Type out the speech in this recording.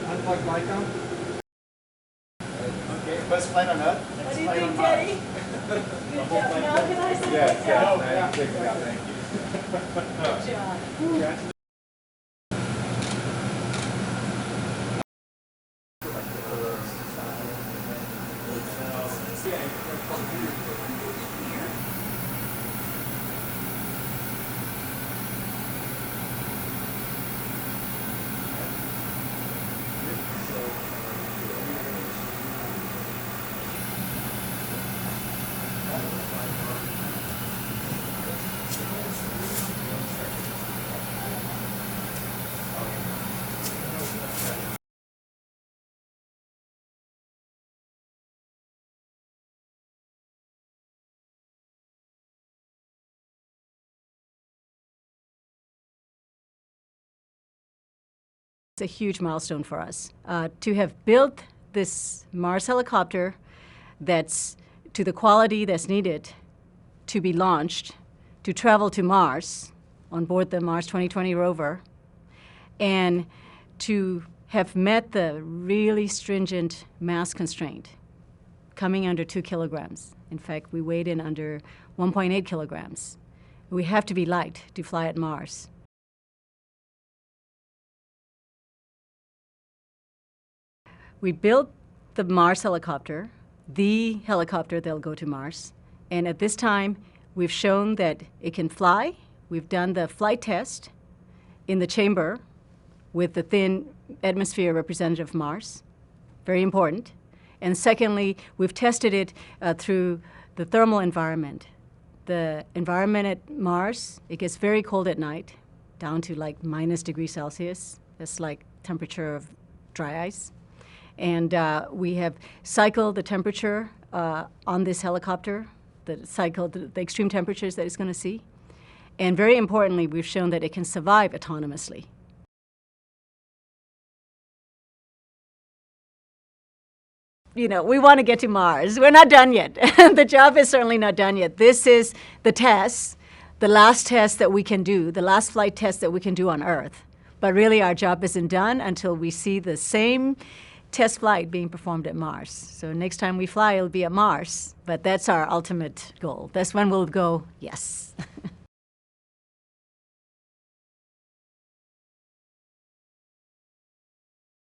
Unplug light down. Okay, first flight on Earth. What do you think, Teddy? Good job. Now can I say Yes, good yes, job? good job, thank you. Good job. It's a huge milestone for us to have built this Mars helicopter that's to the quality that's needed to be launched, to travel to Mars on board the Mars 2020 rover, and to have met the really stringent mass constraint, coming under 2 kilograms. In fact, we weighed in under 1.8 kilograms. We have to be light to fly at Mars. We built the Mars helicopter, the helicopter that'll go to Mars. And at this time, we've shown that it can fly. We've done the flight test in the chamber with the thin atmosphere representative of Mars. Very important. And secondly, we've tested it through the thermal environment. The environment at Mars, it gets very cold at night, down to like -°C. That's like temperature of dry ice. And we have cycled the temperature on this helicopter, cycled the extreme temperatures that it's going to see. And very importantly, we've shown that it can survive autonomously. You know, we want to get to Mars. We're not done yet. The job is certainly not done yet. This is the test, the last test that we can do, the last flight test that we can do on Earth. But really, our job isn't done until we see the same test flight being performed at Mars. So next time we fly, it'll be at Mars. But that's our ultimate goal. That's when we'll go, yes.